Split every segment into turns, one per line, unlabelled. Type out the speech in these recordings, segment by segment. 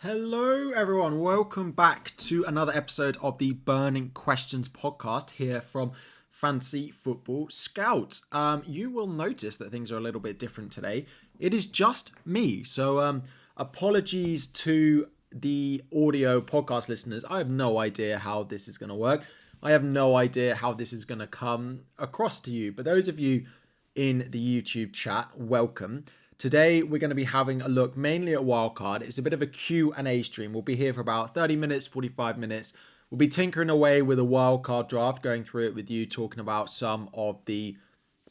Hello, everyone. Welcome back to another episode of the Burning Questions podcast here from Fantasy Football Scout. You will notice that things are a little bit different today. It is just me. So apologies to the audio podcast listeners. I have no idea how this is going to work. I have no idea how this is going to come across to you. But those of you in the YouTube chat, welcome. Today, we're going to be having a look mainly at Wildcard. It's a bit of a Q&A stream. We'll be here for about 30 minutes, 45 minutes. We'll be tinkering away with a Wildcard draft, going through it with you, talking about some of the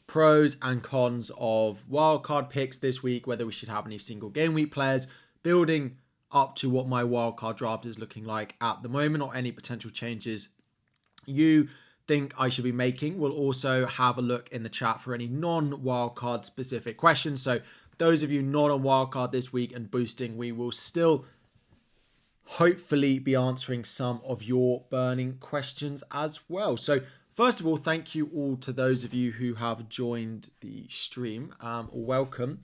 pros and cons of Wildcard picks this week, whether we should have any single game week players, building up to what my Wildcard draft is looking like at the moment, or any potential changes you think I should be making. We'll also have a look in the chat for any non-Wildcard specific questions. So those of you not on Wildcard this week and boosting, we will still hopefully be answering some of your burning questions as well. So first of all, thank you all to those of you who have joined the stream. Welcome.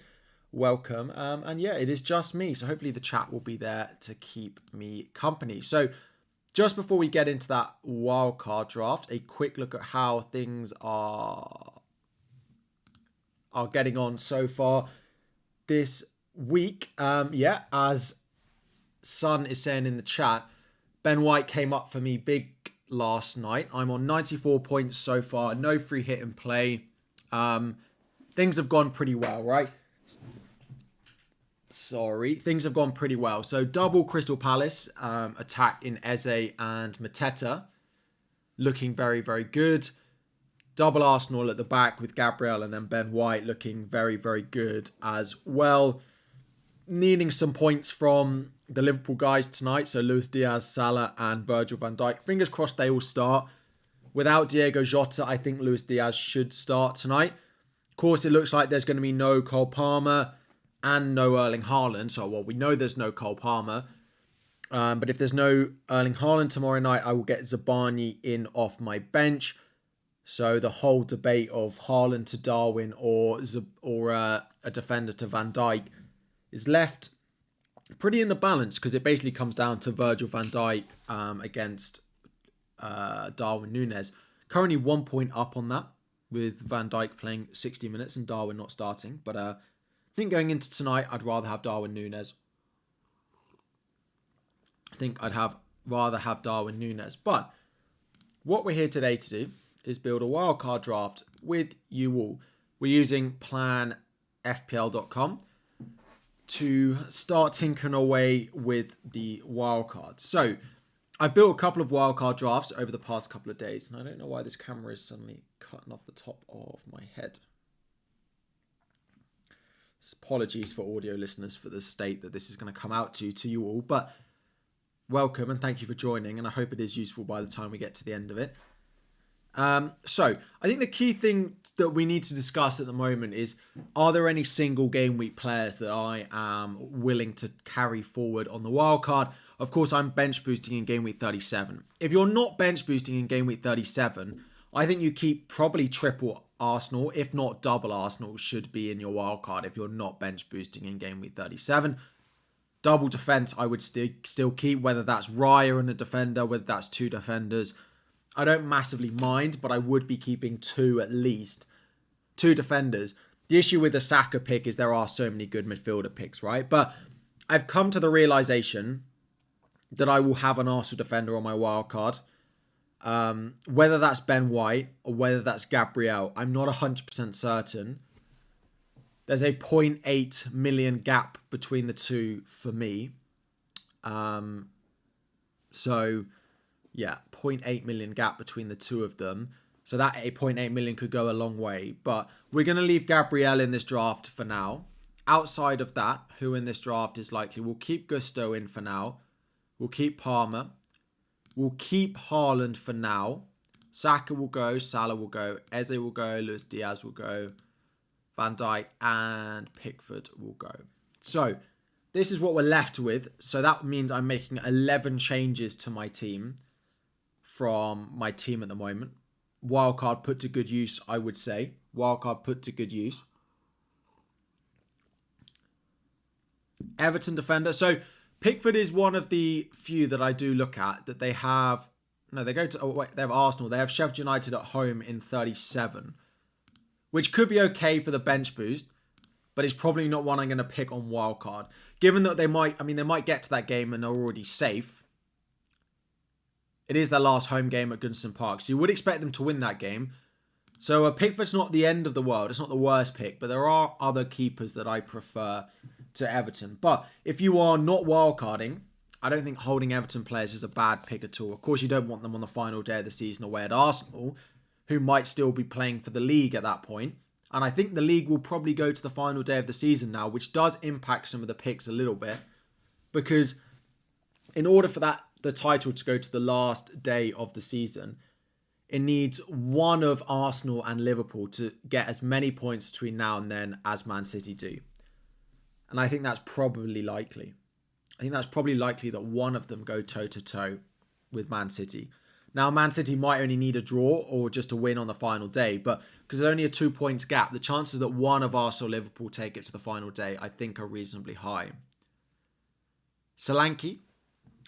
And yeah, it is just me. So hopefully the chat will be there to keep me company. So just before we get into that Wildcard draft, a quick look at how things are getting on so far this week. As Sun is saying in the chat, Ben White came up for me big last night. I'm on 94 points so far, no free hit and play. Things have gone pretty well, right? Things have gone pretty well. So double Crystal Palace attack in Eze and Mateta, looking very, very good. Double Arsenal at the back with Gabriel and then Ben White looking very, very good as well. Needing some points from the Liverpool guys tonight. So Luis Diaz, Salah and Virgil van Dijk. Fingers crossed they will start. Without Diego Jota, I think Luis Diaz should start tonight. Of course, it looks like there's going to be no Cole Palmer and no Erling Haaland. So, we know there's no Cole Palmer. But if there's no Erling Haaland tomorrow night, I will get Zabani in off my bench. So the whole debate of Haaland to Darwin or a defender to Van Dijk is left pretty in the balance, because it basically comes down to Virgil van Dijk against Darwin Núñez. Currently 1 point up on that, with Van Dijk playing 60 minutes and Darwin not starting. But I think going into tonight, I'd rather have Darwin Núñez. But what we're here today to do is build a wildcard draft with you all. We're using planfpl.com to start tinkering away with the wildcards. So I've built a couple of wildcard drafts over the past couple of days, and I don't know why this camera is suddenly cutting off the top of my head. Apologies for audio listeners for the state that this is going to come out to you all, but welcome and thank you for joining, and I hope it is useful by the time we get to the end of it. So I think the key thing that we need to discuss at the moment is, are there any single game week players that I am willing to carry forward on the wildcard? Of course, I'm bench boosting in game week 37. If you're not bench boosting in game week 37, I think you keep probably triple Arsenal, if not double Arsenal, should be in your wildcard if you're not bench boosting in game week 37. Double defense I would still keep, whether that's Raya and a defender, whether that's two defenders. I don't massively mind, but I would be keeping at least two defenders. The issue with the Saka pick is there are so many good midfielder picks, right? But I've come to the realization that I will have an Arsenal defender on my wildcard. Whether that's Ben White or whether that's Gabriel, I'm not 100% certain. There's a 0.8 million gap between the two for me. Yeah, 0.8 million gap between the two of them. So that 0.8 million could go a long way. But we're going to leave Gabriel in this draft for now. Outside of that, who in this draft is likely? We'll keep Gusto in for now. We'll keep Palmer. We'll keep Haaland for now. Saka will go. Salah will go. Eze will go. Luis Diaz will go. Van Dijk and Pickford will go. So this is what we're left with. So that means I'm making 11 changes to my team from my team at the moment. Wildcard put to good use, I would say. Wildcard put to good use. Everton defender. So Pickford is one of the few that I do look at that they have. No, they have Arsenal. They have Sheffield United at home in 37, which could be okay for the bench boost, but it's probably not one I'm going to pick on wildcard. Given that they might get to that game and are already safe. It is their last home game at Goodison Park, so you would expect them to win that game. So Pickford's not the end of the world. It's not the worst pick, but there are other keepers that I prefer to Everton. But if you are not wildcarding, I don't think holding Everton players is a bad pick at all. Of course, you don't want them on the final day of the season away at Arsenal, who might still be playing for the league at that point. And I think the league will probably go to the final day of the season now, which does impact some of the picks a little bit. Because in order for the title to go to the last day of the season, it needs one of Arsenal and Liverpool to get as many points between now and then as Man City do. And I think that's probably likely. I think that's probably likely that one of them go toe-to-toe with Man City. Now, Man City might only need a draw or just a win on the final day, but because there's only a 2 points gap, the chances that one of Arsenal or Liverpool take it to the final day, I think, are reasonably high. Solanke,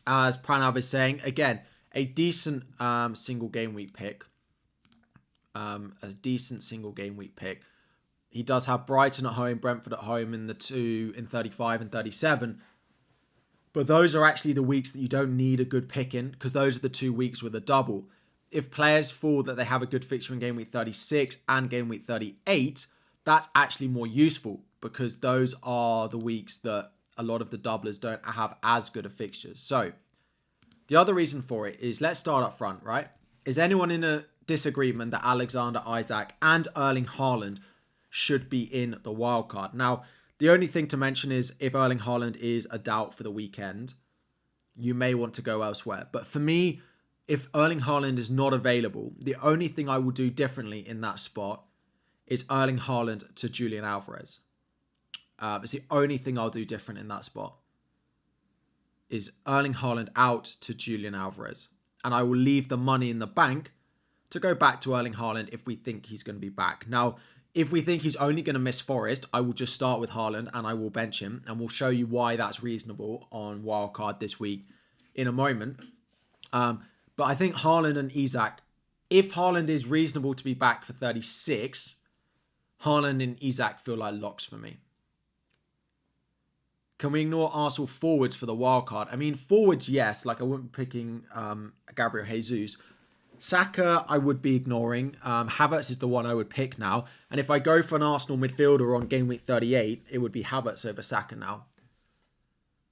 as Pranav is saying, again, a decent single game week pick. He does have Brighton at home, Brentford at home in 35 and 37. But those are actually the weeks that you don't need a good pick in, because those are the 2 weeks with a double. If players fall that they have a good fixture in game week 36 and game week 38, that's actually more useful, because those are the weeks that a lot of the doublers don't have as good of fixtures. So the other reason for it is, let's start up front, right? Is anyone in a disagreement that Alexander Isak and Erling Haaland should be in the wildcard? Now, the only thing to mention is if Erling Haaland is a doubt for the weekend, you may want to go elsewhere. But for me, if Erling Haaland is not available, the only thing I will do differently in that spot is Erling Haaland to Julian Alvarez. It's the only thing I'll do different in that spot. Is Erling Haaland out to Julian Alvarez. And I will leave the money in the bank to go back to Erling Haaland if we think he's going to be back. Now, if we think he's only going to miss Forest, I will just start with Haaland and I will bench him. And we'll show you why that's reasonable on Wildcard this week in a moment. But I think Haaland and Isak, if Haaland is reasonable to be back for 36, Haaland and Isak feel like locks for me. Can we ignore Arsenal forwards for the wildcard? I mean, forwards, yes. Like, I wouldn't be picking Gabriel Jesus. Saka, I would be ignoring. Havertz is the one I would pick now. And if I go for an Arsenal midfielder on game week 38, it would be Havertz over Saka now.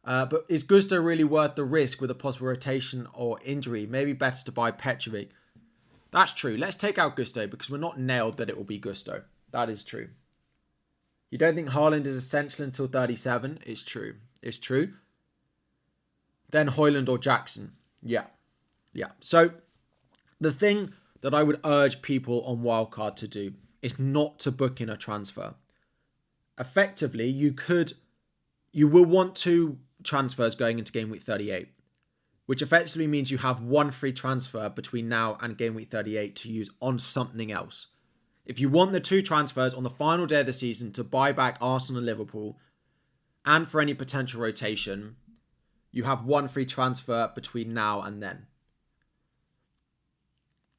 But is Gusto really worth the risk with a possible rotation or injury? Maybe better to buy Petrovic. That's true. Let's take out Gusto because we're not nailed that it will be Gusto. That is true. You don't think Haaland is essential until 37? It's true. It's true. Then Haaland or Jackson. Yeah. So the thing that I would urge people on Wildcard to do is not to book in a transfer. Effectively, you will want 2 transfers going into game week 38, which effectively means you have 1 free transfer between now and game week 38 to use on something else. If you want the 2 transfers on the final day of the season to buy back Arsenal and Liverpool, and for any potential rotation, you have 1 free transfer between now and then.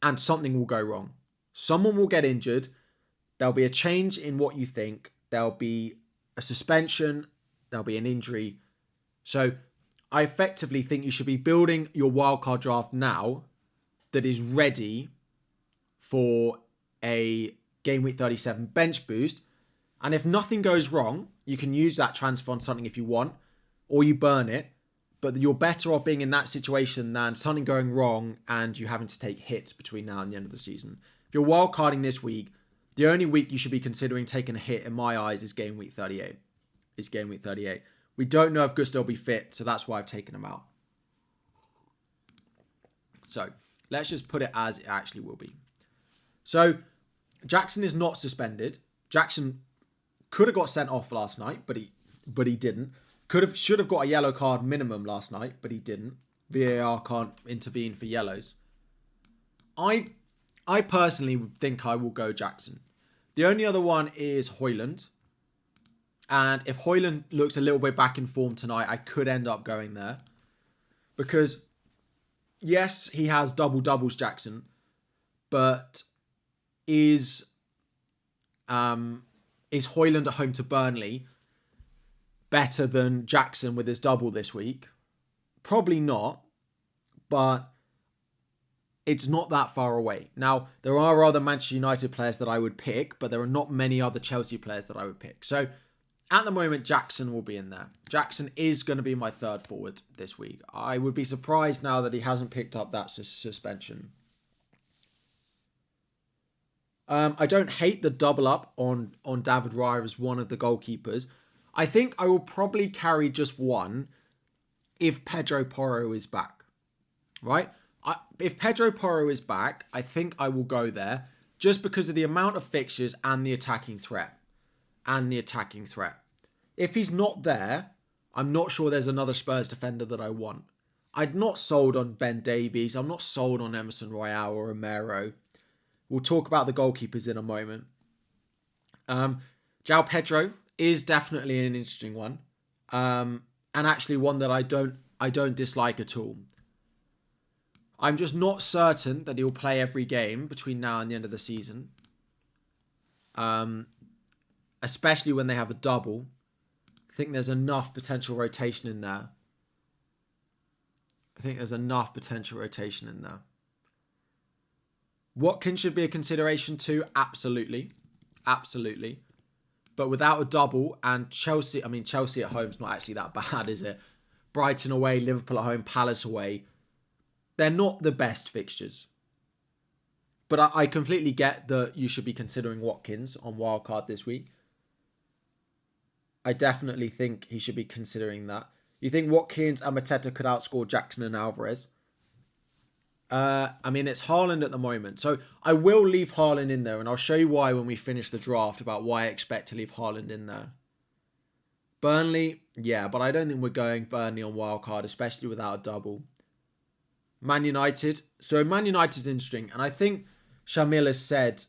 And something will go wrong. Someone will get injured. There'll be a change in what you think. There'll be a suspension. There'll be an injury. So I effectively think you should be building your wildcard draft now that is ready for a game week 37 bench boost. And if nothing goes wrong, you can use that transfer on something if you want, or you burn it. But you're better off being in that situation than something going wrong and you having to take hits between now and the end of the season. If you're wildcarding this week, the only week you should be considering taking a hit, in my eyes, is game week 38. We don't know if Gusto will be fit, so that's why I've taken him out. So let's just put it as it actually will be. So Jackson is not suspended. Jackson could have got sent off last night, but he didn't. Should have got a yellow card minimum last night, but he didn't. VAR can't intervene for yellows. I personally think I will go Jackson. The only other one is Haaland. And if Haaland looks a little bit back in form tonight, I could end up going there. Because, yes, he has double-doubles, Jackson. But is Haaland at home to Burnley better than Jackson with his double this week? Probably not. But it's not that far away. Now, there are other Manchester United players that I would pick, but there are not many other Chelsea players that I would pick. So, at the moment, Jackson will be in there. Jackson is going to be my third forward this week. I would be surprised now that he hasn't picked up that suspension. I don't hate the double up on David Raya as one of the goalkeepers. I think I will probably carry just one if Pedro Porro is back. Right? If Pedro Porro is back, I think I will go there just because of the amount of fixtures and the attacking threat. If he's not there, I'm not sure there's another Spurs defender that I want. I'm not sold on Ben Davies. I'm not sold on Emerson Royale or Romero. We'll talk about the goalkeepers in a moment. João Pedro is definitely an interesting one. And actually one that I don't dislike at all. I'm just not certain that he'll play every game between now and the end of the season. Especially when they have a double. I think there's enough potential rotation in there. Watkins should be a consideration too. Absolutely. But without a double and Chelsea at home is not actually that bad, is it? Brighton away, Liverpool at home, Palace away. They're not the best fixtures. But I completely get that you should be considering Watkins on Wildcard this week. I definitely think he should be considering that. You think Watkins and Mateta could outscore Jackson and Alvarez? It's Haaland at the moment. So I will leave Haaland in there, and I'll show you why when we finish the draft about why I expect to leave Haaland in there. Burnley, yeah, but I don't think we're going Burnley on Wildcard, especially without a double. Man United. So Man United's interesting, and I think Shamil has said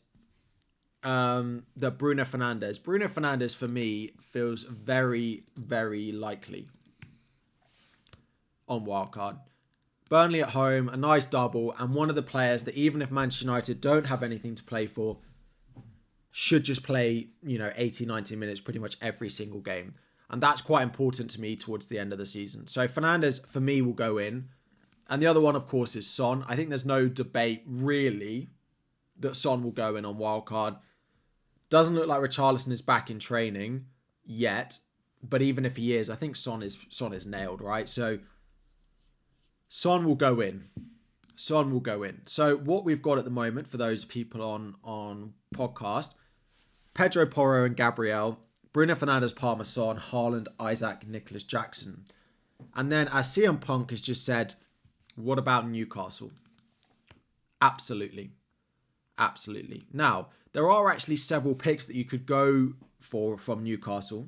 that Bruno Fernandes for me feels very, very likely on Wildcard. Burnley at home, a nice double, and one of the players that even if Manchester United don't have anything to play for, should just play, 80, 90 minutes pretty much every single game. And that's quite important to me towards the end of the season. So Fernandes, for me, will go in. And the other one, of course, is Son. I think there's no debate, really, that Son will go in on Wildcard. Doesn't look like Richarlison is back in training yet. But even if he is, I think Son is nailed, right? So Son will go in. So what we've got at the moment for those people on podcast, Pedro Porro and Gabriel, Bruno Fernandes, Palmer, Son, Haaland, Isaac, Nicholas Jackson. And then as CM Punk has just said, what about Newcastle? Absolutely. Now, there are actually several picks that you could go for from Newcastle.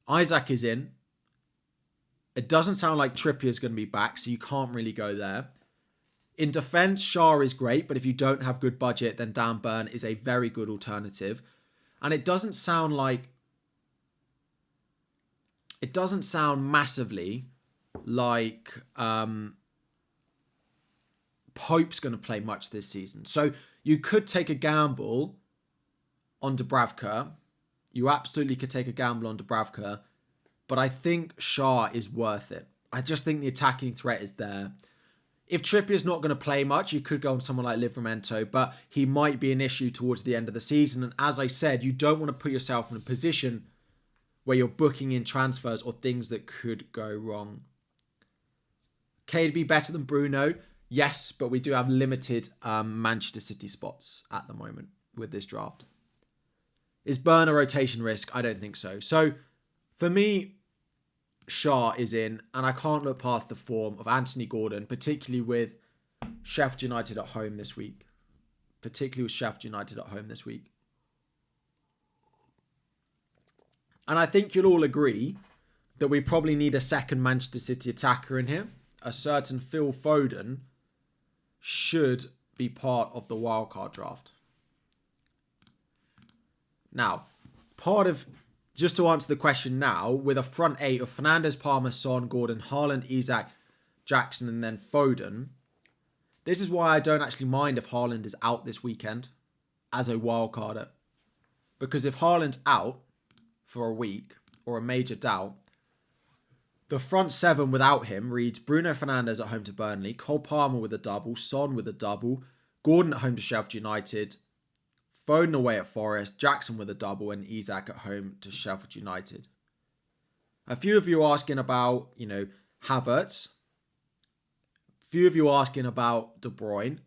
Isaac is in. It doesn't sound like Trippier's going to be back, so you can't really go there. In defence, Shah is great, but if you don't have good budget, then Dan Burn is a very good alternative. And it doesn't sound massively like Pope's going to play much this season. So you could take a gamble on Dubravka. You absolutely could take a gamble on Dubravka. But I think Shah is worth it. I just think the attacking threat is there. If Trippier's not going to play much, you could go on someone like Livramento, but he might be an issue towards the end of the season. And as I said, you don't want to put yourself in a position where you're booking in transfers or things that could go wrong. KDB better than Bruno? Yes, but we do have limited Manchester City spots at the moment with this draft. Is Burn a rotation risk? I don't think so. So, for me, Shah is in, and I can't look past the form of Anthony Gordon, particularly with Sheffield United at home this week. And I think you'll all agree that we probably need a second Manchester City attacker in here. A certain Phil Foden should be part of the wildcard draft. Now, just to answer the question now, with a front eight of Fernandes, Palmer, Son, Gordon, Haaland, Isak, Jackson, and then Foden, this is why I don't actually mind if Haaland is out this weekend as a wildcarder. Because if Haaland's out for a week or a major doubt, the front seven without him reads Bruno Fernandes at home to Burnley, Cole Palmer with a double, Son with a double, Gordon at home to Sheffield United, Foden away at Forest, Jackson with a double, and Isak at home to Sheffield United. A few of you are asking about, Havertz. A few of you are asking about De Bruyne.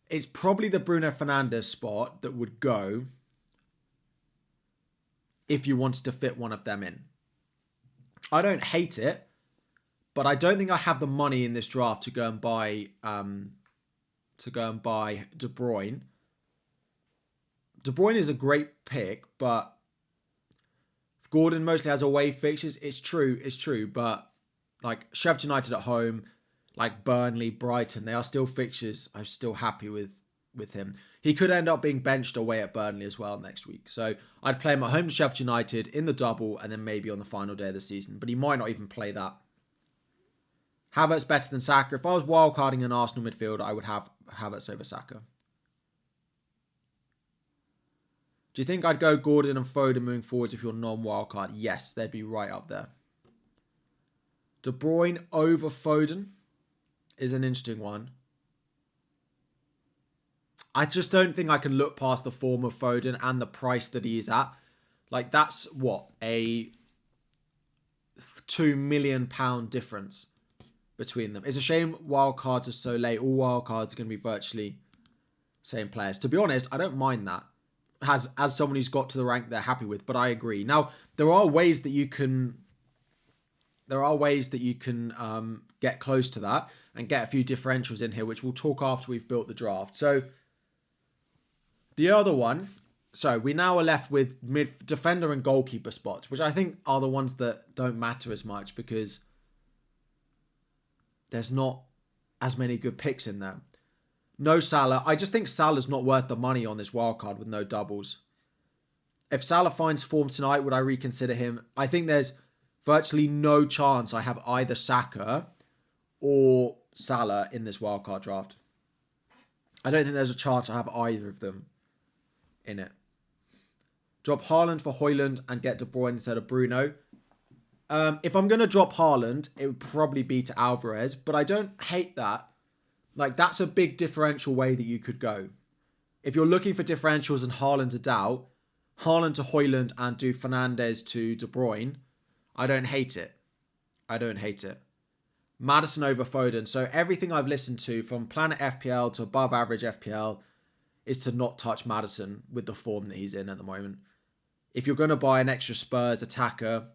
It's probably the Bruno Fernandes spot that would go if you wanted to fit one of them in. I don't hate it, but I don't think I have the money in this draft to go and buy De Bruyne. De Bruyne is a great pick, but Gordon mostly has away fixtures. It's true, but like Sheffield United at home, like Burnley, Brighton, they are still fixtures I'm still happy with him. He could end up being benched away at Burnley as well next week. So I'd play him at home to Sheffield United in the double and then maybe on the final day of the season. But he might not even play that. Havertz better than Saka. If I was wildcarding an Arsenal midfield, I would have Havertz over Saka. Do you think I'd go Gordon and Foden moving forwards if you're non-wildcard? Yes, they'd be right up there. De Bruyne over Foden is an interesting one. I just don't think I can look past the form of Foden and the price that he is at. Like, that's what? A £2 million difference between them. It's a shame wildcards are so late. All wildcards are going to be virtually same players. To be honest, I don't mind that. As someone who's got to the rank they're happy with, but I agree. Now, there are ways that you can get close to that and get a few differentials in here, which we'll talk after we've built the draft. So the other one, we now are left with defender and goalkeeper spots, which I think are the ones that don't matter as much because there's not as many good picks in there. No Salah. I just think Salah's not worth the money on this wildcard with no doubles. If Salah finds form tonight, would I reconsider him? I think there's virtually no chance I have either Saka or Salah in this wildcard draft. I don't think there's a chance I have either of them in it. Drop Haaland for Haaland and get De Bruyne instead of Bruno. If I'm going to drop Haaland, it would probably be to Alvarez, but I don't hate that. Like, that's a big differential way that you could go. If you're looking for differentials and Haaland to doubt, Haaland to Haaland and do Fernandes to De Bruyne, I don't hate it. Maddison over Foden. So everything I've listened to from Planet FPL to above average FPL is to not touch Maddison with the form that he's in at the moment. If you're going to buy an extra Spurs attacker,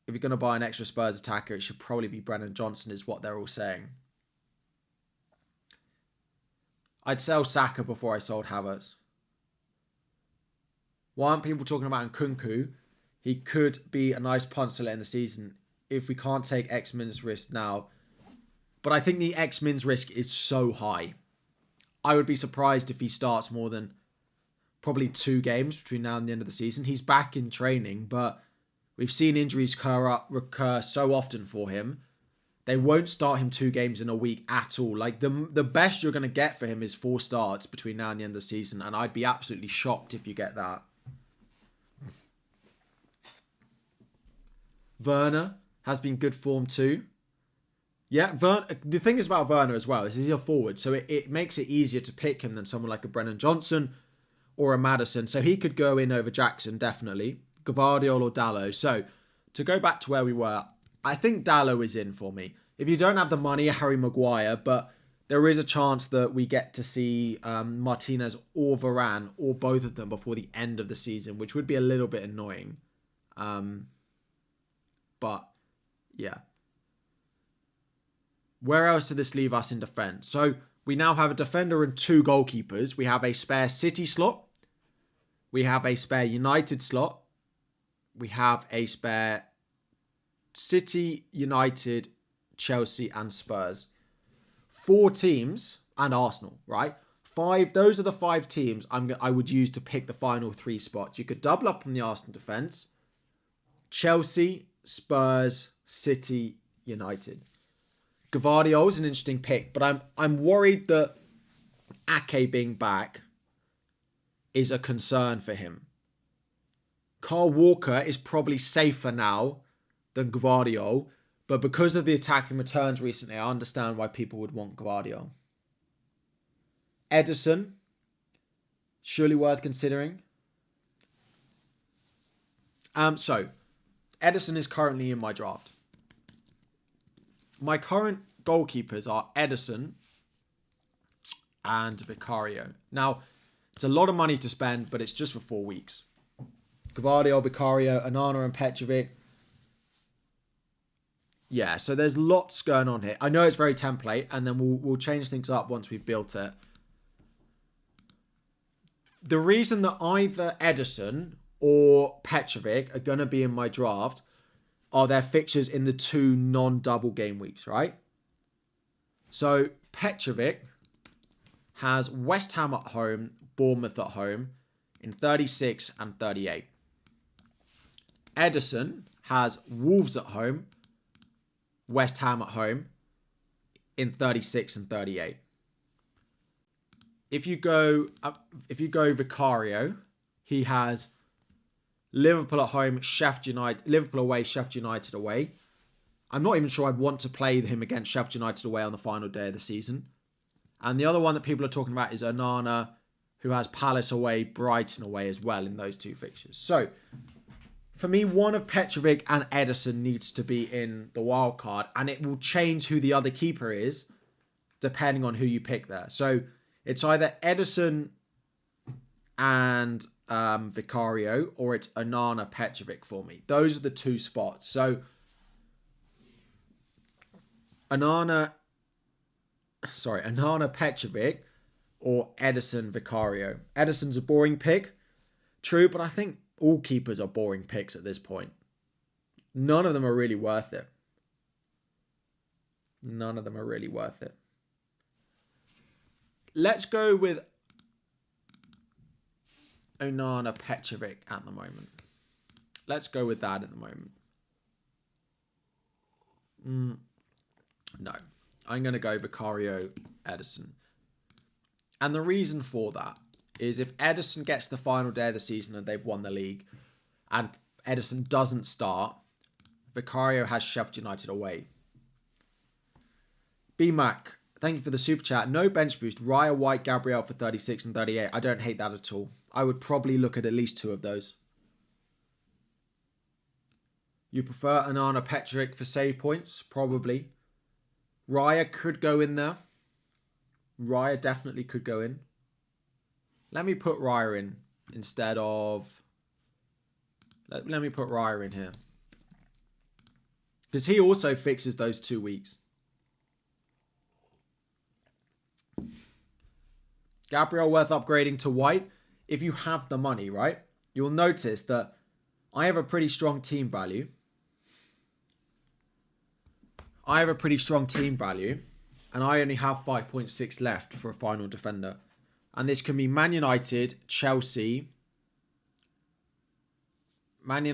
it should probably be Brennan Johnson is what they're all saying. I'd sell Saka before I sold Havertz. Why aren't people talking about Nkunku? He could be a nice punch to let in the season if we can't take X-Min's risk now. But I think the X-Min's risk is so high. I would be surprised if he starts more than probably 2 games between now and the end of the season. He's back in training, but we've seen injuries recur so often for him. They won't start him 2 games in a week at all. Like, the best you're going to get for him is 4 starts between now and the end of the season, and I'd be absolutely shocked if you get that. Werner has been good form too. Yeah, the thing is about Werner as well is he's a forward, so it makes it easier to pick him than someone like a Brennan Johnson or a Maddison. So he could go in over Jackson, definitely. Gvardiol or Dalot. So, to go back to where we were, I think Dalot is in for me. If you don't have the money, Harry Maguire, but there is a chance that we get to see Martinez or Varane or both of them before the end of the season, which would be a little bit annoying. But, yeah. Where else did this leave us in defence? So, we now have a defender and 2 goalkeepers. We have a spare City slot. We have a spare United slot. We have a spare City, United, Chelsea and Spurs. 4 teams, and Arsenal, right? Those are the 5 teams I would use to pick the final 3 spots. You could double up on the Arsenal defence. Chelsea, Spurs, City, United. Gvardiol is an interesting pick, but I'm worried that Ake being back is a concern for him. Kyle Walker is probably safer now than Gvardiol, but because of the attacking returns recently, I understand why people would want Gvardiol. Ederson, surely worth considering. So, Ederson is currently in my draft. My current goalkeepers are Ederson and Vicario. Now, it's a lot of money to spend, but it's just for 4 weeks. Gvardiol, Vicario, Onana and Petrovic. Yeah, so there's lots going on here. I know it's very template, and then we'll change things up once we've built it. The reason that either Ederson or Petrovic are going to be in my draft are their fixtures in the 2 non-double game weeks, right? So Petrovic has West Ham at home, Bournemouth at home in 36 and 38. Ederson has Wolves at home, West Ham at home in 36 and 38. If you go Vicario, he has Liverpool at home, Liverpool away, Sheffield United away. I'm not even sure I'd want to play him against Sheffield United away on the final day of the season. And the other one that people are talking about is Onana, who has Palace away, Brighton away as well in those 2 fixtures. So, for me, one of Petrovic and Ederson needs to be in the wild card, and it will change who the other keeper is depending on who you pick there. So, it's either Ederson and Vicario, or it's Onana, Petrovic for me. Those are the 2 spots. So, Onana, Petrovic, or Ederson, Vicario. Ederson's a boring pick. True, but I think all keepers are boring picks at this point. None of them are really worth it. None of them are really worth it. Let's go with Onana, Petrovic at the moment. Let's go with that at the moment. No. I'm going to go Vicario, Ederson. And the reason for that is if Ederson gets the final day of the season and they've won the league and Ederson doesn't start, Vicario has Sheffield United away. B-Mac, thank you for the super chat. No bench boost. Raya, White, Gabriel for 36 and 38. I don't hate that at all. I would probably look at least 2 of those. You prefer Onana, Petrovic for save points? Probably. Raya could go in there. Raya definitely could go in. Let me put Raya in instead of... Let me put Raya in here. Because he also fixes those 2 weeks. Gabriel worth upgrading to White. If you have the money, right? You'll notice that I have a pretty strong team value. And I only have 5.6 left for a final defender. And this can be Man United, Chelsea, Man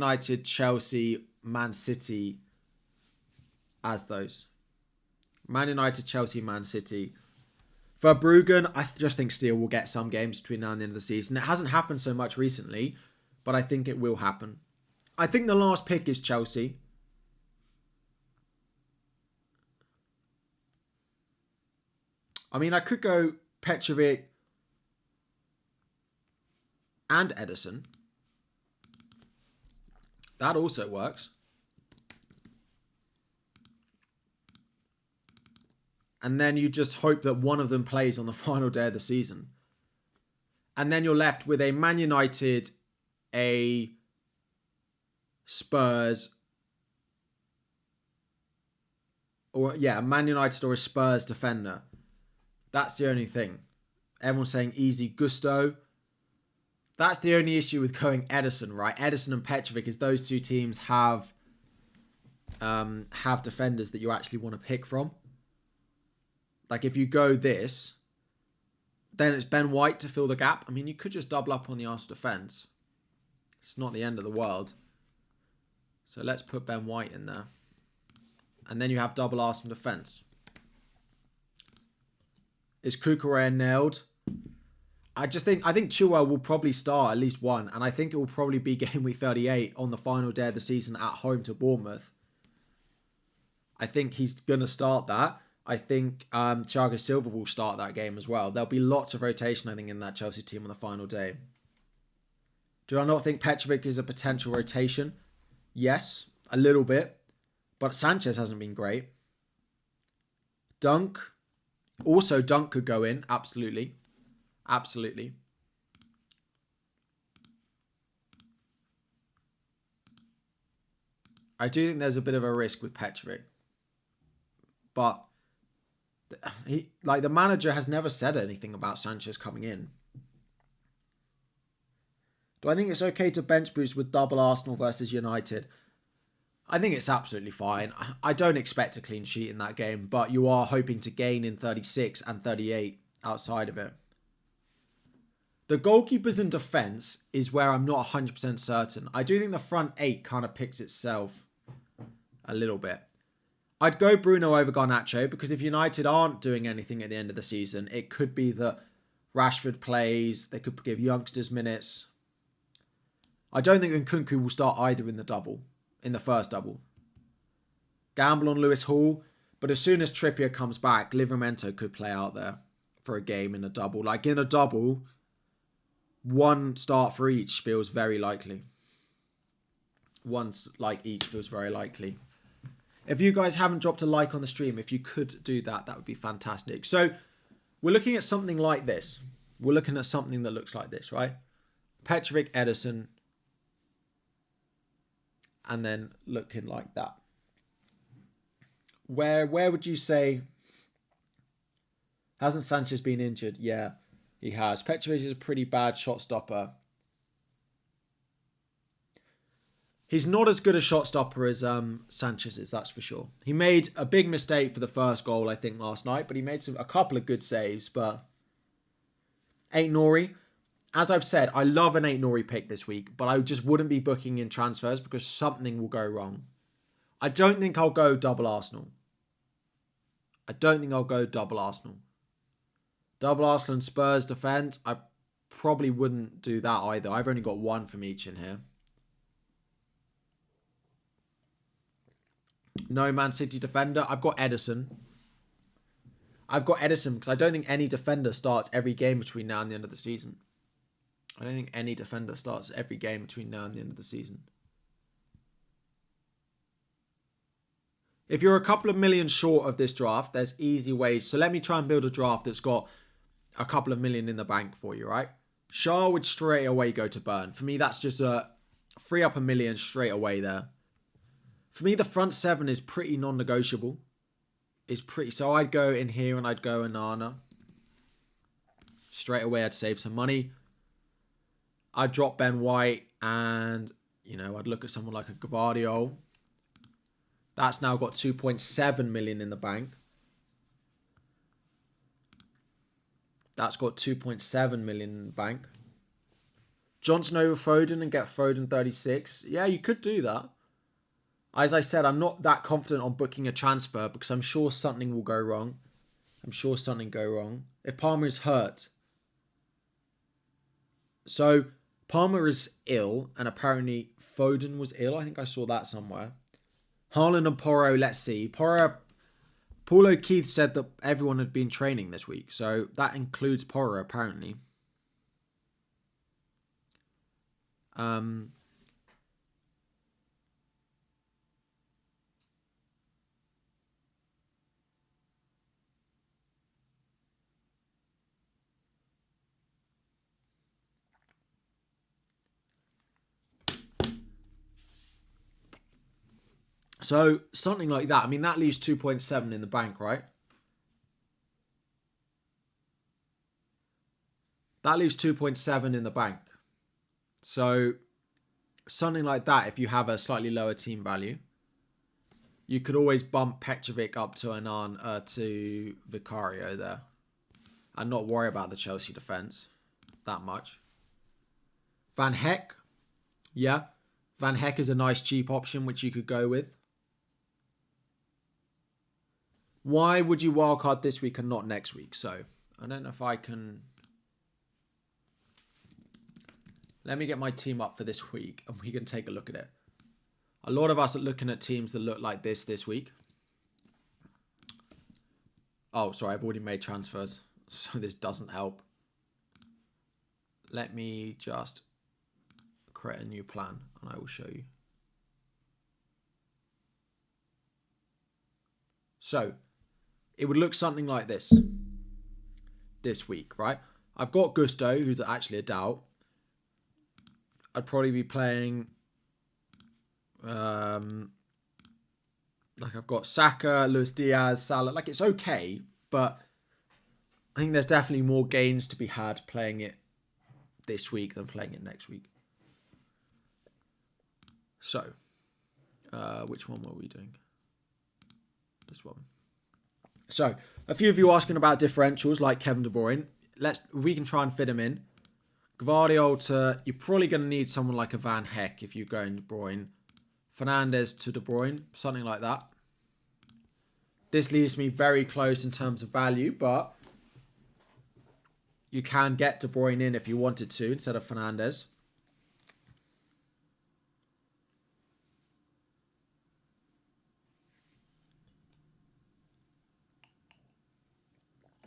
City as those. Man United, Chelsea, Man City. Verbruggen, I just think Steele will get some games between now and the end of the season. It hasn't happened so much recently, but I think it will happen. I think the last pick is Chelsea. I mean, I could go Petrovic and Ederson. That also works. And then you just hope that one of them plays on the final day of the season. And then you're left with a Man United, a Spurs, or a Man United or a Spurs defender. That's the only thing. Everyone's saying easy Gusto. That's the only issue with going Ederson, right? Ederson and Petrovic is those 2 teams have defenders that you actually want to pick from. Like if you go this, Then it's Ben White to fill the gap. I mean, you could just double up on the Arsenal defence. It's not the end of the world. So let's put Ben White in there. And then you have double Arsenal defence. Is Kukurea nailed? I think Chilwell will probably start at least one. And I think it will probably be game week 38 on the final day of the season at home to Bournemouth. I think he's going to start that. I think Thiago Silva will start that game as well. There'll be lots of rotation, I think, in that Chelsea team on the final day. Do I not think Petrovic is a potential rotation? Yes, a little bit. But Sanchez hasn't been great. Dunk. Also, Dunk could go in. Absolutely. Absolutely. I do think there's a bit of a risk with Petrovic. But the manager has never said anything about Sanchez coming in. Do I think it's okay to bench boost with double Arsenal versus United? I think it's absolutely fine. I don't expect a clean sheet in that game, but you are hoping to gain in 36 and 38 outside of it. The goalkeepers in defence is where I'm not 100% certain. I do think the front 8 kind of picks itself a little bit. I'd go Bruno over Garnacho because if United aren't doing anything at the end of the season, it could be that Rashford plays. They could give youngsters minutes. I don't think Nkunku will start either in the first double. Gamble on Lewis Hall, but as soon as Trippier comes back, Livramento could play out there for a game in a double. Like in a double, one start for each feels very likely. Each feels very likely. If you guys haven't dropped a like on the stream, if you could do that, that would be fantastic. So we're looking at something like this. We're looking at something that looks like this, right? Petrovic, Ederson, and then looking like that. Where would you say... Hasn't Sanchez been injured? Yeah, he has. Petrovic is a pretty bad shot stopper. He's not as good a shot stopper as Sanchez is, that's for sure. He made a big mistake for the first goal, I think, last night, but he made a couple of good saves. But Aït-Nouri, as I've said, I love an Aït-Nouri pick this week, but I just wouldn't be booking in transfers because something will go wrong. I don't think I'll go double Arsenal. Double Arsenal and Spurs defence, I probably wouldn't do that either. I've only got one from each in here. No Man City defender. I've got Ederson. Because I don't think any defender starts every game between now and the end of the season. If you're a couple of million short of this draft, there's easy ways. So let me try and build a draft that's got a couple of million in the bank for you, right? Shah would straight away go to Burn. For me, that's just free up $1 million straight away there. For me, the front 7 is pretty non-negotiable. So I'd go in here and I'd go Onana. Straight away, I'd save some money. I'd drop Ben White and, I'd look at someone like a Gvardiol. That's now got 2.7 million in the bank. Johnson over Foden and get Foden 36. Yeah, you could do that. As I said, I'm not that confident on booking a transfer because I'm sure something will go wrong. If Palmer is hurt. So, Palmer is ill and apparently Foden was ill. I think I saw that somewhere. Haaland and Porro, let's see. Paul O'Keefe said that everyone had been training this week. So, that includes Porro apparently. So, something like that. I mean, that leaves 2.7 in the bank, right? That leaves 2.7 in the bank. So, something like that, if you have a slightly lower team value, you could always bump Petrovic up to to Vicario there. and not worry about the Chelsea defence that much. Van Heck. Yeah. Van Heck is a nice cheap option which you could go with. Why would you wildcard this week and not next week? So, I don't know if I can... Let me get my team up for this week and we can take a look at it. A lot of us are looking at teams that look like this week. Oh, sorry, I've already made transfers, so this doesn't help. Let me just create a new plan and I will show you. So, it would look something like this week, right? I've got Gusto, who's actually a doubt. I'd probably be playing... like I've got Saka, Luis Diaz, Salah. Like, it's okay, but I think there's definitely more gains to be had playing it this week than playing it next week. So, which one were we doing? This one. So, a few of you asking about differentials like Kevin De Bruyne. We can try and fit him in. Gvardiol, you're probably going to need someone like a Van Heck if you're going De Bruyne. Fernandes to De Bruyne, something like that. This leaves me very close in terms of value, but you can get De Bruyne in if you wanted to instead of Fernandes.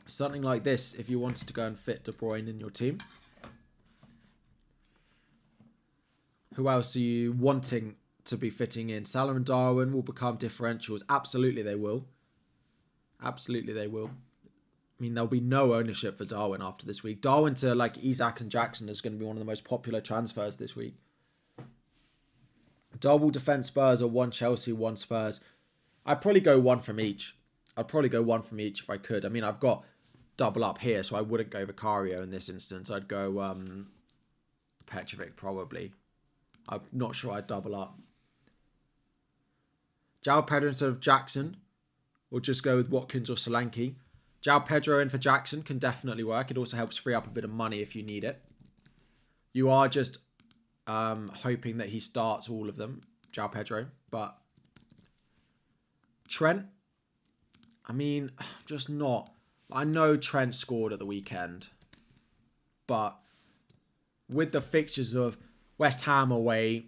Something like this if you wanted to go and fit De Bruyne in your team. Who else are you wanting to be fitting in? Salah and Darwin will become differentials. Absolutely they will. Absolutely they will. I mean, there'll be no ownership for Darwin after this week. Darwin to like Isak and Jackson is going to be one of the most popular transfers this week. Double defence Spurs or one Chelsea, one Spurs. I'd probably go one from each. I'd probably go one from each if I could. I mean, I've got double up here, so I wouldn't go Vicario in this instance. I'd go Petrovic probably. I'm not sure I'd double up. João Pedro instead of Jackson. Or just go with Watkins or Solanke. João Pedro in for Jackson can definitely work. It also helps free up a bit of money if you need it. You are just hoping that he starts all of them, João Pedro. But Trent, I mean, just not. I know Trent scored at the weekend. But with the fixtures of West Ham away,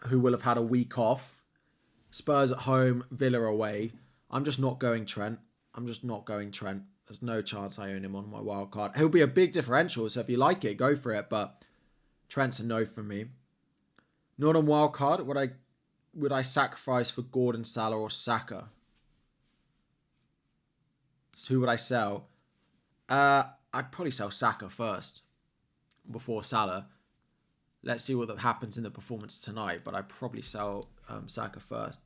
who will have had a week off, Spurs at home, Villa away, I'm just not going Trent. There's no chance I own him on my wild card. He'll be a big differential, so if you like it, go for it. But Trent's a no from me. Not on wild card. Would I sacrifice for Gordon, Salah, or Saka? So who would I sell? I'd probably sell Saka first before Salah. Let's see what happens in the performance tonight. But I'd probably sell Saka first.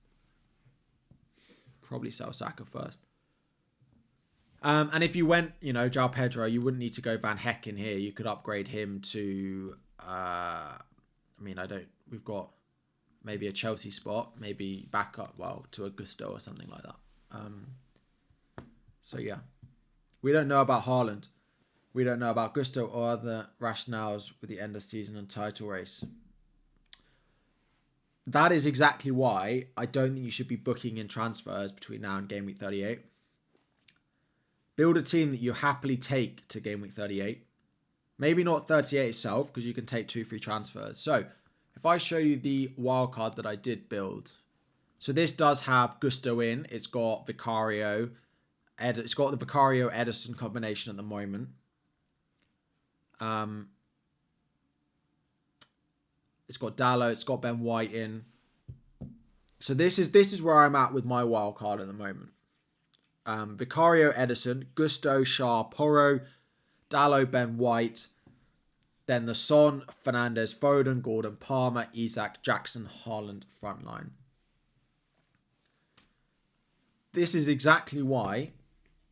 And if you went, João Pedro, you wouldn't need to go Van Heck in here. You could upgrade him to, we've got maybe a Chelsea spot, maybe back up, to a Gusto or something like that. So yeah, we don't know about Haaland. We don't know about Gusto or other rationales with the end of season and title race. That is exactly why I don't think you should be booking in transfers between now and game week 38. Build a team that you happily take to game week 38. Maybe not 38 itself, because you can take 2 free transfers. So, if I show you the wildcard that I did build. So this does have Gusto in. It's got Vicario. It's got the Vicario-Edison combination at the moment. It's got Dallo. It's got Ben White in. So this is where I'm at with my wildcard at the moment. Vicario, Edison, Gusto, Shah, Porro, Dallo, Ben White. Then the Son, Fernandes, Foden, Gordon, Palmer, Isak, Jackson, Haaland front line. This is exactly why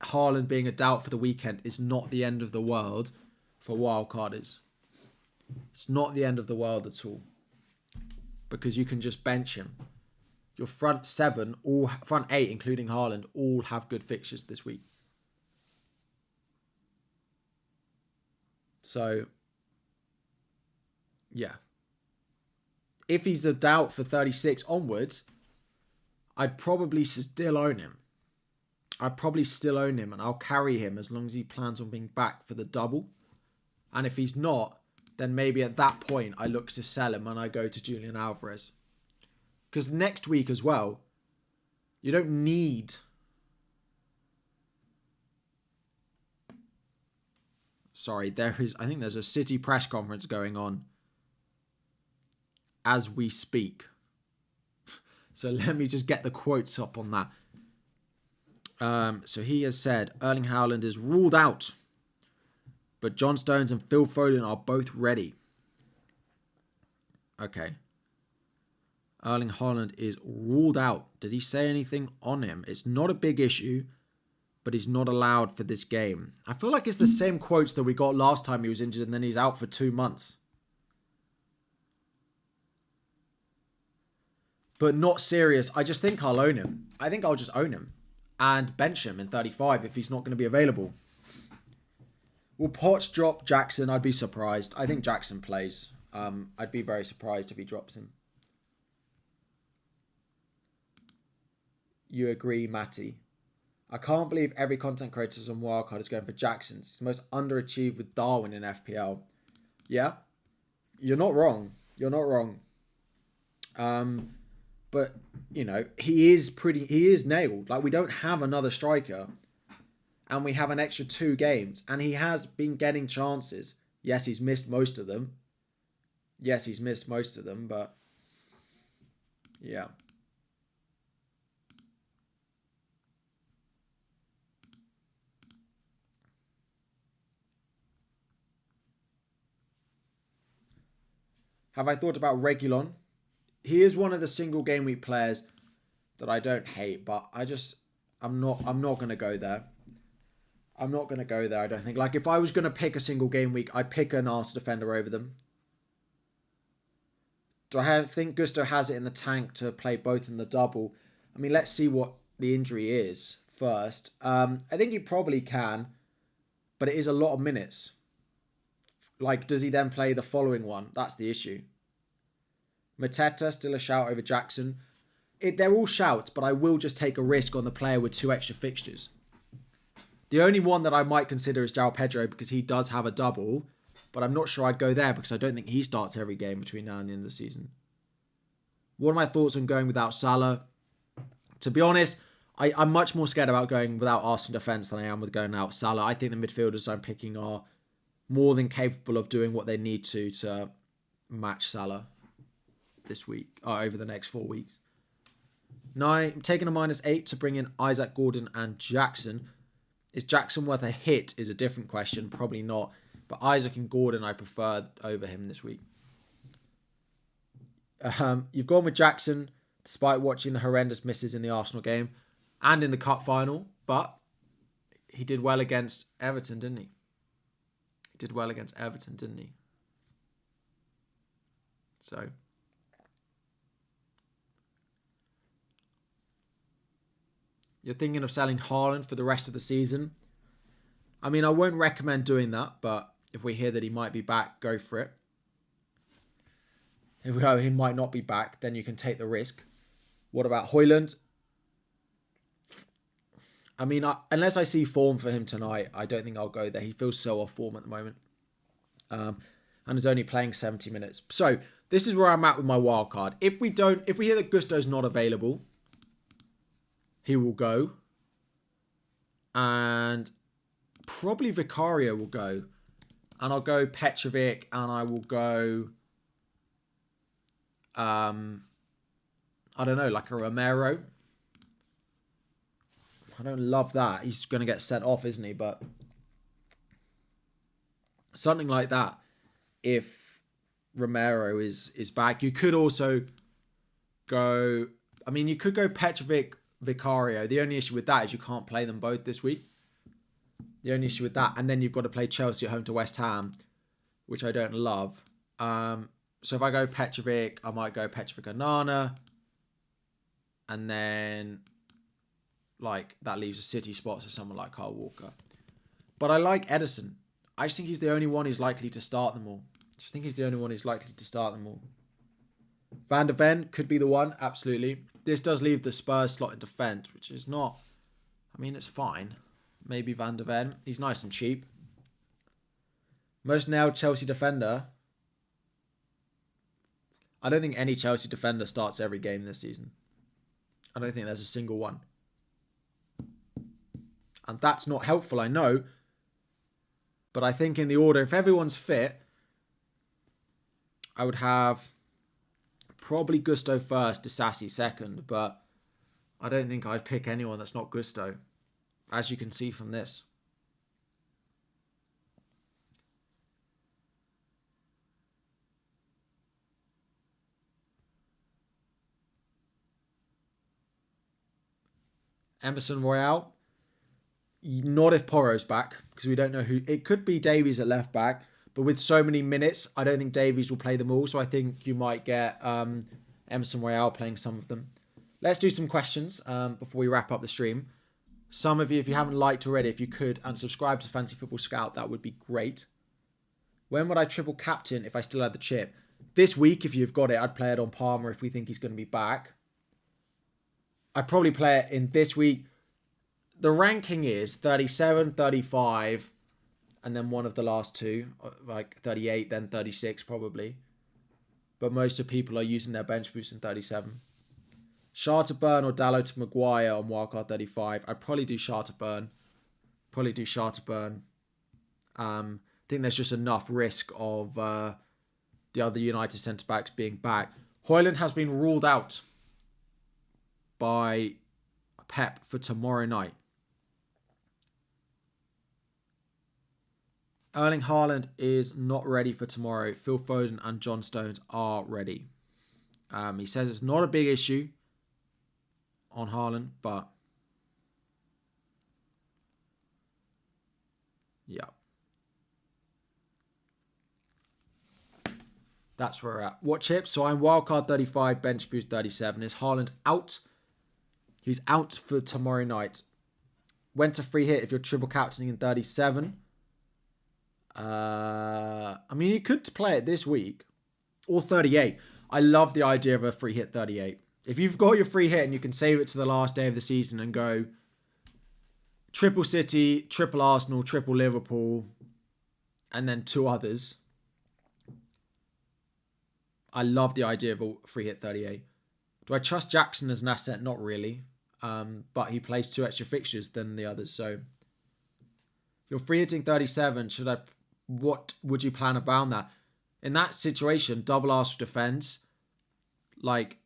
Haaland being a doubt for the weekend is not the end of the world for wildcarders. It's not the end of the world at all. Because you can just bench him. Your front 8, including Haaland, all have good fixtures this week. So, yeah. If he's a doubt for 36 onwards, I'd probably still own him. And I'll carry him as long as he plans on being back for the double. And if he's not, then maybe at that point I look to sell him and I go to Julian Alvarez. Because next week as well, you don't need... Sorry, I think there's a City press conference going on as we speak. So let me just get the quotes up on that. So he has said, Erling Haaland is ruled out, but John Stones and Phil Foden are both ready. Okay. Erling Haaland is ruled out. Did he say anything on him? It's not a big issue, but he's not allowed for this game. I feel like it's the same quotes that we got last time he was injured and then he's out for 2 months. But not serious. I just think I'll own him. I think I'll just own him and bench him in 35 if he's not going to be available. Will Potts drop Jackson? I'd be surprised. I think Jackson plays. I'd be very surprised if he drops him. You agree, Matty? I can't believe every content creator on Wildcard is going for Jackson's. He's the most underachieved with Darwin in FPL. Yeah, you're not wrong. You're not wrong. But, you know, he is nailed. Like, we don't have another striker. And we have an extra 2 games. And he has been getting chances. Yes, he's missed most of them. But, yeah. Have I thought about Reguilon? He is one of the single game week players that I don't hate, but I'm not going to go there. I don't think. Like, if I was going to pick a single game week, I'd pick an Arsenal defender over them. Do I think Gusto has it in the tank to play both in the double? I mean, let's see what the injury is first. I think he probably can, but it is a lot of minutes. Like, does he then play the following one? That's the issue. Mateta, still a shout over Jackson. They're all shouts, but I will just take a risk on the player with 2 extra fixtures. The only one that I might consider is João Pedro because he does have a double, but I'm not sure I'd go there because I don't think he starts every game between now and the end of the season. What are my thoughts on going without Salah? To be honest, I'm much more scared about going without Arsenal defence than I am with going without Salah. I think the midfielders I'm picking are more than capable of doing what they need to match Salah this week, or over the next 4 weeks. I'm taking a -8 to bring in Isaac, Gordon and Jackson. Is Jackson worth a hit is a different question. Probably not. But Isaac and Gordon I prefer over him this week. You've gone with Jackson despite watching the horrendous misses in the Arsenal game and in the cup final. But he did well against Everton, didn't he? So... You're thinking of selling Haaland for the rest of the season. I mean, I won't recommend doing that, but if we hear that he might be back, go for it. If we know he might not be back, then you can take the risk. What about Haaland? I mean, unless I see form for him tonight, I don't think I'll go there. He feels so off form at the moment. And is only playing 70 minutes. So, this is where I'm at with my wild card. If we hear that Gusto's not available, he will go. And probably Vicario will go. And I'll go Petrovic and I will go... I don't know, like a Romero. I don't love that. He's going to get sent off, isn't he? But something like that. If Romero is back. You could also go... I mean, you could go Petrovic, Vicario. The only issue with that is you can't play them both this week. The only issue with that. And then you've got to play Chelsea at home to West Ham, which I don't love. So if I go Petrovic, I might go Petrovic Onana. And then, like, that leaves a City spot to someone like Kyle Walker. But I like Edison. I just think he's the only one who's likely to start them all. Van de Ven could be the one, absolutely. This does leave the Spurs slot in defence, which is not... I mean, it's fine. Maybe Van de Ven. He's nice and cheap. Most nailed Chelsea defender. I don't think any Chelsea defender starts every game this season. I don't think there's a single one. And that's not helpful, I know. But I think in the order, if everyone's fit, I would have probably Gusto first, Disasi second. But I don't think I'd pick anyone that's not Gusto, as you can see from this. Emerson Royale. Not if Porro's back, because we don't know who... It could be Davies at left back, but with so many minutes, I don't think Davies will play them all, so I think you might get Emerson Royale playing some of them. Let's do some questions before we wrap up the stream. Some of you, if you haven't liked already, if you could, and subscribe to Fantasy Football Scout, that would be great. When would I triple captain if I still had the chip? This week, if you've got it, I'd play it on Palmer if we think he's going to be back. I'd probably play it in this week. The ranking is 37, 35, and then one of the last two, like 38, then 36 probably. But most of people are using their bench boost in 37. Shah to Burn or Dallo to Maguire on Wildcard 35. I'd probably do Shah to Burn. I think there's just enough risk of the other United centre-backs being back. Haaland has been ruled out by Pep for tomorrow night. Erling Haaland is not ready for tomorrow. Phil Foden and John Stones are ready. He says it's not a big issue on Haaland, but yeah. That's where we're at. What chips? So I'm wildcard 35, bench boost 37. Is Haaland out? He's out for tomorrow night. Went to free hit if you're triple captaining in 37. I mean, you could play it this week. Or 38. I love the idea of a free hit 38. If you've got your free hit and you can save it to the last day of the season and go triple City, triple Arsenal, triple Liverpool, and then two others. I love the idea of a free hit 38. Do I trust Jackson as an asset? Not really. But he plays two extra fixtures than the others. So you're free hitting 37. What would you plan around that? In that situation, double Arsenal defence.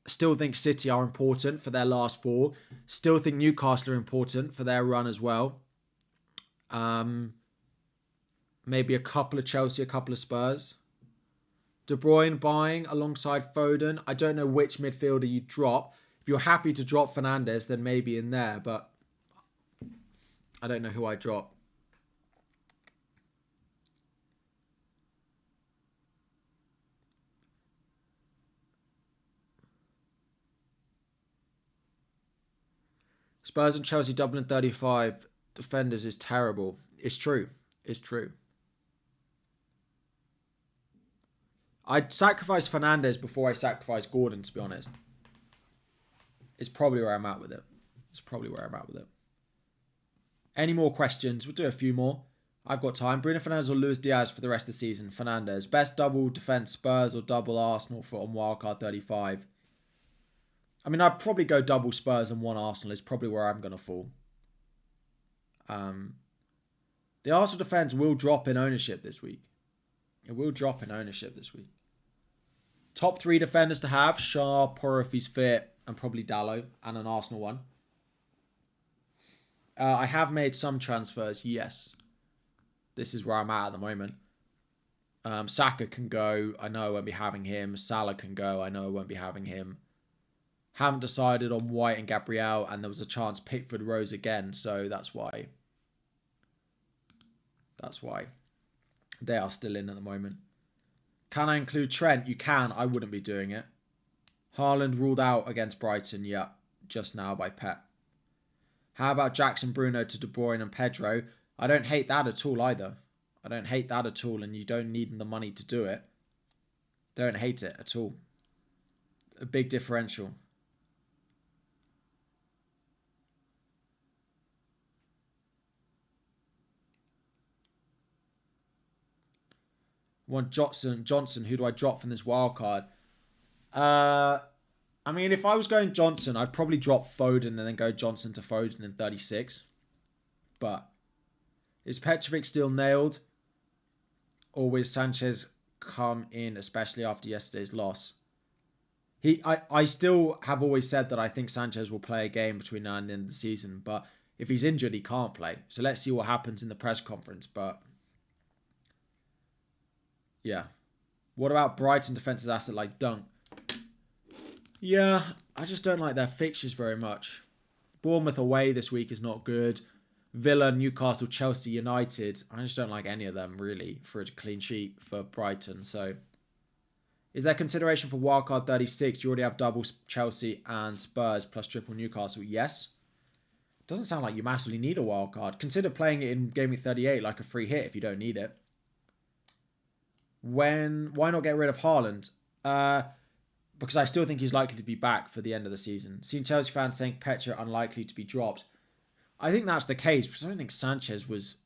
Still think City are important for their last four. Still think Newcastle are important for their run as well. Maybe a couple of Chelsea, a couple of Spurs. De Bruyne buying alongside Foden. I don't know which midfielder you drop. If you're happy to drop Fernandes, then maybe in there. But I don't know who I drop. Spurs and Chelsea Dublin 35 defenders is terrible. It's true. I'd sacrifice Fernandes before I sacrifice Gordon, to be honest. It's probably where I'm at with it. Any more questions? We'll do a few more. I've got time. Bruno Fernandes or Luis Diaz for the rest of the season? Fernandes. Best double defence Spurs or double Arsenal for on Wildcard 35? I mean, I'd probably go double Spurs and one Arsenal is probably where I'm going to fall. The Arsenal defence will drop in ownership this week. Top three defenders to have: Shaw, Porro if he's fit, and probably Dallo, and an Arsenal one. I have made some transfers, yes. This is where I'm at the moment. Saka can go. I know I won't be having him. Salah can go. I know I won't be having him. Haven't decided on White and Gabriel, and there was a chance Pickford rose again, so that's why. They are still in at the moment. Can I include Trent? You can. I wouldn't be doing it. Haaland ruled out against Brighton, yeah, just now by Pep. How about Jackson, Bruno to De Bruyne and Pedro? I don't hate that at all either. I don't hate that at all, and you don't need the money to do it. Don't hate it at all. A big differential. One Johnson, who do I drop from this wild card? I mean, if I was going Johnson, I'd probably drop Foden and then go Johnson to Foden in 36. But is Petrovic still nailed? Or will Sanchez come in, especially after yesterday's loss? I still have always said that I think Sanchez will play a game between now and the end of the season. But if he's injured, he can't play. So let's see what happens in the press conference. But yeah. What about Brighton defensive asset like Dunk? Yeah, I just don't like their fixtures very much. Bournemouth away this week is not good. Villa, Newcastle, Chelsea, United. I just don't like any of them, really, for a clean sheet for Brighton. So, is there consideration for wildcard 36? You already have double Chelsea and Spurs plus triple Newcastle. Yes. Doesn't sound like you massively need a wildcard. Consider playing it in gameweek 38 like a free hit if you don't need it. Why not get rid of Haaland? Because I still think he's likely to be back for the end of the season. Seen Chelsea fans saying Petra unlikely to be dropped. I think that's the case because I don't think Sanchez was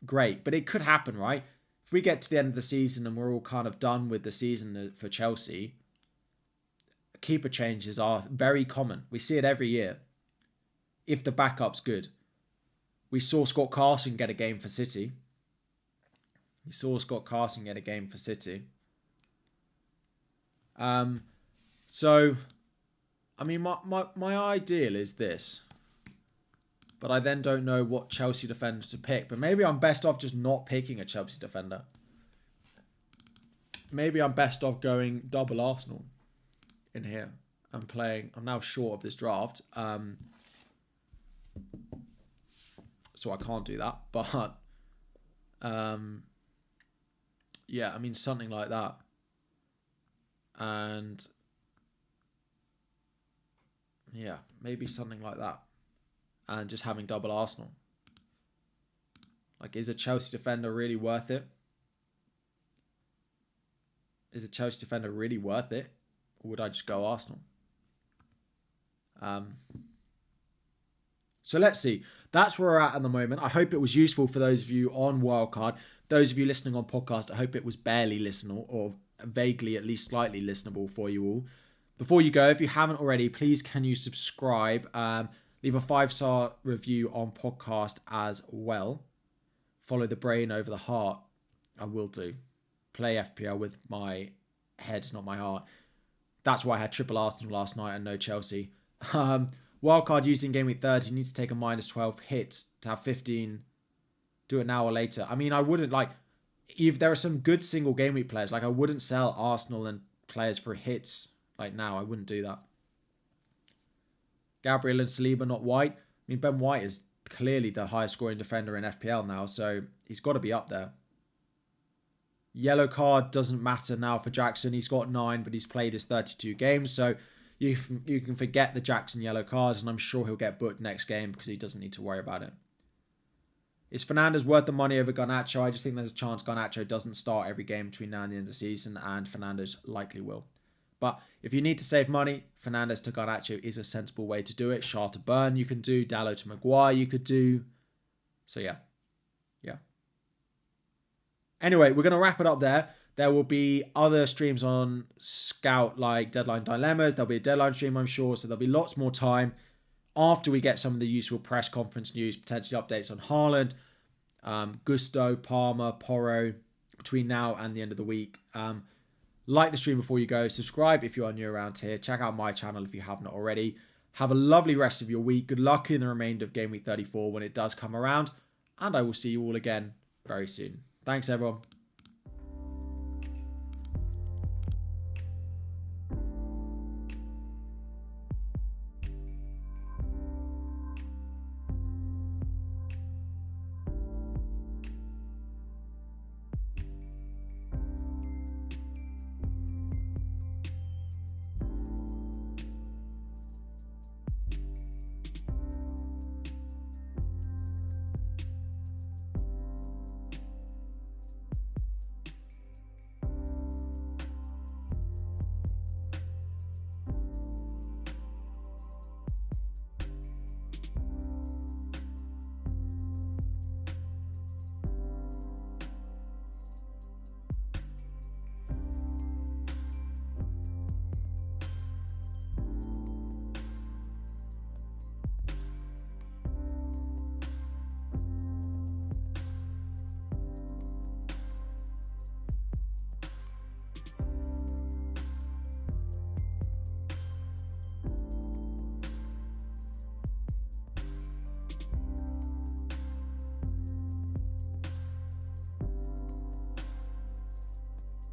great. But it could happen, right? If we get to the end of the season and we're all kind of done with the season for Chelsea, keeper changes are very common. We see it every year. If the backup's good. We saw Scott Carson get a game for City. So, I mean, my ideal is this. But I then don't know what Chelsea defender to pick. But maybe I'm best off just not picking a Chelsea defender. Maybe I'm best off going double Arsenal in here. I'm now short of this draft. So I can't do that. But, yeah, I mean, something like that. And yeah, maybe something like that. And just having double Arsenal. Like, is a Chelsea defender really worth it? Or would I just go Arsenal? So let's see. That's where we're at the moment. I hope it was useful for those of you on Wildcard. Those of you listening on podcast, I hope it was barely listenable or vaguely, at least slightly listenable for you all. Before you go, if you haven't already, please can you subscribe? Leave a 5-star review on podcast as well. Follow the brain over the heart. I will do. Play FPL with my head, not my heart. That's why I had triple Arsenal last night and no Chelsea. Wildcard used in game week 30. You need to take a minus 12 hits to have 15. Do it now or later. I mean, I wouldn't like... If there are some good single game week players, like I wouldn't sell Arsenal and players for hits like now. I wouldn't do that. Gabriel and Saliba, not White. I mean, Ben White is clearly the highest scoring defender in FPL now, so he's got to be up there. Yellow card doesn't matter now for Jackson. He's got 9, but he's played his 32 games, so you can forget the Jackson yellow cards, and I'm sure he'll get booked next game because he doesn't need to worry about it. Is Fernandes worth the money over Garnacho? I just think there's a chance Garnacho doesn't start every game between now and the end of the season, and Fernandes likely will. But if you need to save money, Fernandes to Garnacho is a sensible way to do it. Shah to Burn you can do. Dallo to Maguire you could do. So yeah. Anyway, we're going to wrap it up there. There will be other streams on Scout like Deadline Dilemmas. There'll be a deadline stream, I'm sure. So there'll be lots more time after we get some of the useful press conference news, potentially updates on Haaland, Gusto, Palmer, Porro, between now and the end of the week. Like the stream before you go. Subscribe if you are new around here. Check out my channel if you haven't already. Have a lovely rest of your week. Good luck in the remainder of Game Week 34 when it does come around. And I will see you all again very soon. Thanks, everyone.